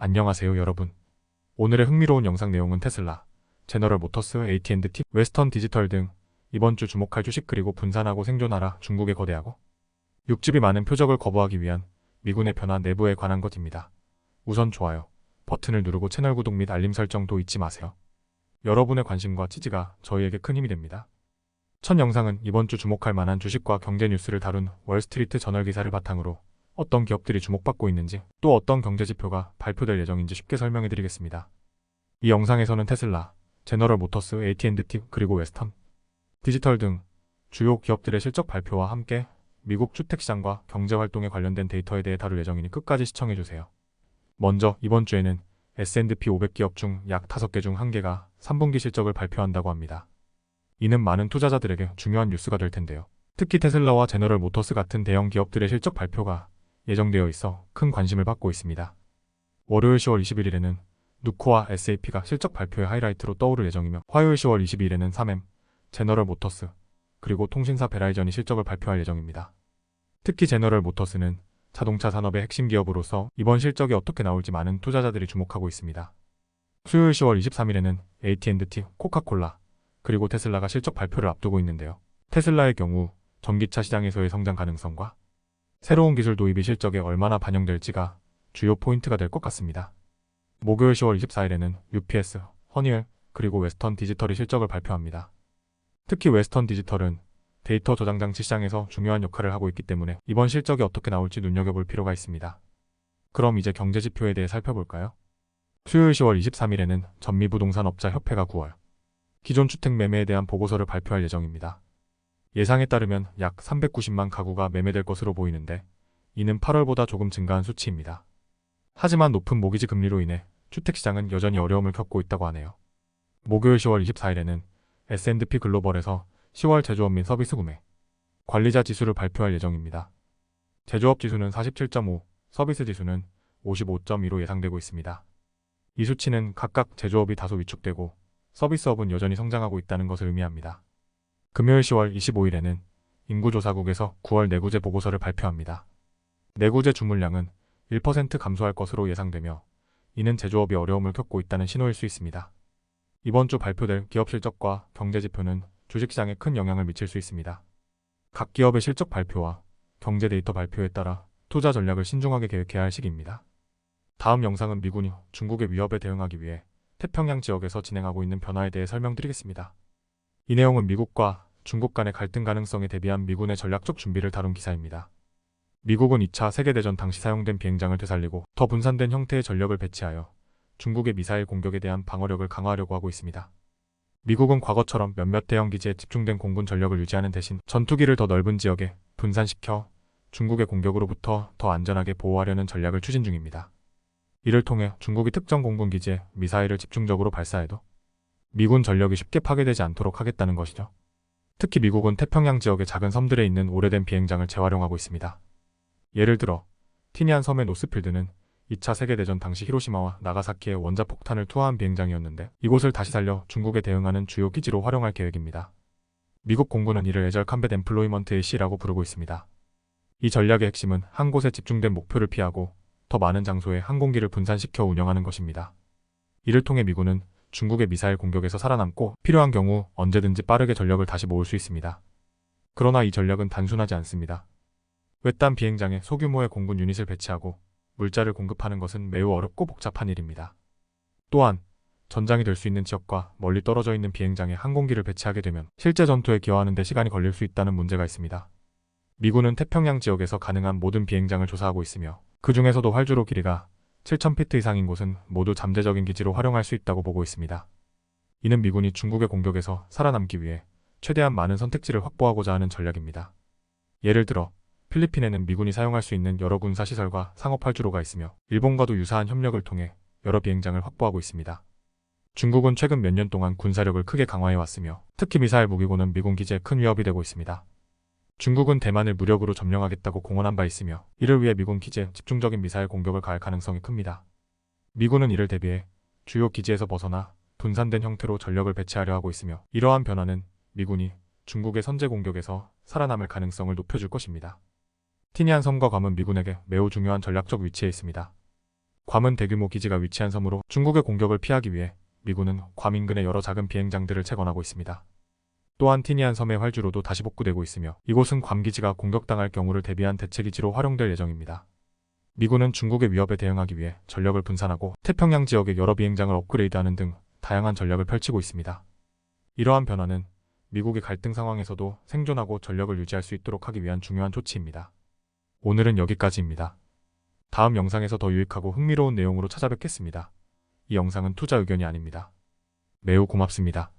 안녕하세요 여러분. 오늘의 흥미로운 영상 내용은 테슬라, 제너럴 모터스, AT&T, 웨스턴 디지털 등 이번 주 주목할 주식 그리고 분산하고 생존하라 중국의 거대하고 육즙이 많은 표적을 거부하기 위한 미군의 변화 내부에 관한 것입니다. 우선 좋아요 버튼을 누르고 채널 구독 및 알림 설정도 잊지 마세요. 여러분의 관심과 지지가 저희에게 큰 힘이 됩니다. 첫 영상은 이번 주 주목할 만한 주식과 경제 뉴스를 다룬 월스트리트 저널 기사를 바탕으로 어떤 기업들이 주목받고 있는지 또 어떤 경제지표가 발표될 예정인지 쉽게 설명해 드리겠습니다. 이 영상에서는 테슬라, 제너럴 모터스, AT&T 그리고 웨스턴 디지털 등 주요 기업들의 실적 발표와 함께 미국 주택시장과 경제활동에 관련된 데이터에 대해 다룰 예정이니 끝까지 시청해주세요. 먼저 이번 주에는 S&P 500기업 중 약 5개 중 1개가 3분기 실적을 발표한다고 합니다. 이는 많은 투자자들에게 중요한 뉴스가 될 텐데요. 특히 테슬라와 제너럴 모터스 같은 대형 기업들의 실적 발표가 예정되어 있어 큰 관심을 받고 있습니다. 월요일 10월 21일에는 누코와 SAP가 실적 발표의 하이라이트로 떠오를 예정이며 화요일 10월 22일에는 3M, 제너럴 모터스, 그리고 통신사 베라이전이 실적을 발표할 예정입니다. 특히 제너럴 모터스는 자동차 산업의 핵심 기업으로서 이번 실적이 어떻게 나올지 많은 투자자들이 주목하고 있습니다. 수요일 10월 23일에는 AT&T, 코카콜라, 그리고 테슬라가 실적 발표를 앞두고 있는데요. 테슬라의 경우 전기차 시장에서의 성장 가능성과 새로운 기술 도입이 실적에 얼마나 반영될지가 주요 포인트가 될 것 같습니다. 목요일 10월 24일에는 UPS, 허니웰, 그리고 웨스턴 디지털이 실적을 발표합니다. 특히 웨스턴 디지털은 데이터 저장 장치 시장에서 중요한 역할을 하고 있기 때문에 이번 실적이 어떻게 나올지 눈여겨볼 필요가 있습니다. 그럼 이제 경제지표에 대해 살펴볼까요? 수요일 10월 23일에는 전미부동산업자협회가 9월 기존 주택 매매에 대한 보고서를 발표할 예정입니다. 예상에 따르면 약 390만 가구가 매매될 것으로 보이는데 이는 8월보다 조금 증가한 수치입니다. 하지만 높은 모기지 금리로 인해 주택시장은 여전히 어려움을 겪고 있다고 하네요. 목요일 10월 24일에는 S&P 글로벌에서 10월 제조업 및 서비스 구매 관리자 지수를 발표할 예정입니다. 제조업 지수는 47.5, 서비스 지수는 55.2로 예상되고 있습니다. 이 수치는 각각 제조업이 다소 위축되고 서비스업은 여전히 성장하고 있다는 것을 의미합니다. 금요일 10월 25일에는 인구조사국에서 9월 내구재 보고서를 발표합니다. 내구재 주물량은 1% 감소할 것으로 예상되며 이는 제조업이 어려움을 겪고 있다는 신호일 수 있습니다. 이번 주 발표될 기업 실적과 경제지표는 주식시장에 큰 영향을 미칠 수 있습니다. 각 기업의 실적 발표와 경제 데이터 발표에 따라 투자 전략을 신중하게 계획해야 할 시기입니다. 다음 영상은 미군이 중국의 위협에 대응하기 위해 태평양 지역에서 진행하고 있는 변화에 대해 설명드리겠습니다. 이 내용은 미국과 중국 간의 갈등 가능성에 대비한 미군의 전략적 준비를 다룬 기사입니다. 미국은 2차 세계대전 당시 사용된 비행장을 되살리고 더 분산된 형태의 전력을 배치하여 중국의 미사일 공격에 대한 방어력을 강화하려고 하고 있습니다. 미국은 과거처럼 몇몇 대형 기지에 집중된 공군 전력을 유지하는 대신 전투기를 더 넓은 지역에 분산시켜 중국의 공격으로부터 더 안전하게 보호하려는 전략을 추진 중입니다. 이를 통해 중국이 특정 공군 기지에 미사일을 집중적으로 발사해도 미군 전력이 쉽게 파괴되지 않도록 하겠다는 것이죠. 특히 미국은 태평양 지역의 작은 섬들에 있는 오래된 비행장을 재활용하고 있습니다. 예를 들어 티니안 섬의 노스필드는 2차 세계대전 당시 히로시마와 나가사키에 원자폭탄을 투하한 비행장이었는데 이곳을 다시 살려 중국에 대응하는 주요 기지로 활용할 계획입니다. 미국 공군은 이를 애절 컴뱃 엠플로이먼트 AC라고 부르고 있습니다. 이 전략의 핵심은 한 곳에 집중된 목표를 피하고 더 많은 장소에 항공기를 분산시켜 운영하는 것입니다. 이를 통해 미군은 중국의 미사일 공격에서 살아남고 필요한 경우 언제든지 빠르게 전력을 다시 모을 수 있습니다. 그러나 이 전략은 단순하지 않습니다. 외딴 비행장에 소규모의 공군 유닛을 배치하고 물자를 공급하는 것은 매우 어렵고 복잡한 일입니다. 또한 전장이 될 수 있는 지역과 멀리 떨어져 있는 비행장에 항공기를 배치하게 되면 실제 전투에 기여하는 데 시간이 걸릴 수 있다는 문제가 있습니다. 미군은 태평양 지역에서 가능한 모든 비행장을 조사하고 있으며 그 중에서도 활주로 길이가 7,000피트 이상인 곳은 모두 잠재적인 기지로 활용할 수 있다고 보고 있습니다. 이는 미군이 중국의 공격에서 살아남기 위해 최대한 많은 선택지를 확보하고자 하는 전략입니다. 예를 들어 필리핀에는 미군이 사용할 수 있는 여러 군사시설과 상업 활주로가 있으며 일본과도 유사한 협력을 통해 여러 비행장을 확보하고 있습니다. 중국은 최근 몇 년 동안 군사력을 크게 강화해왔으며 특히 미사일 무기고는 미군 기지에 큰 위협이 되고 있습니다. 중국은 대만을 무력으로 점령하겠다고 공언한 바 있으며 이를 위해 미군 기지에 집중적인 미사일 공격을 가할 가능성이 큽니다. 미군은 이를 대비해 주요 기지에서 벗어나 분산된 형태로 전력을 배치하려 하고 있으며 이러한 변화는 미군이 중국의 선제 공격에서 살아남을 가능성을 높여줄 것입니다. 티니안 섬과 괌은 미군에게 매우 중요한 전략적 위치에 있습니다. 괌은 대규모 기지가 위치한 섬으로 중국의 공격을 피하기 위해 미군은 괌 인근의 여러 작은 비행장들을 채권하고 있습니다. 또한 티니안 섬의 활주로도 다시 복구되고 있으며 이곳은 괌 기지가 공격당할 경우를 대비한 대체기지로 활용될 예정입니다. 미군은 중국의 위협에 대응하기 위해 전력을 분산하고 태평양 지역의 여러 비행장을 업그레이드하는 등 다양한 전략을 펼치고 있습니다. 이러한 변화는 미국의 갈등 상황에서도 생존하고 전력을 유지할 수 있도록 하기 위한 중요한 조치입니다. 오늘은 여기까지입니다. 다음 영상에서 더 유익하고 흥미로운 내용으로 찾아뵙겠습니다. 이 영상은 투자 의견이 아닙니다. 매우 고맙습니다.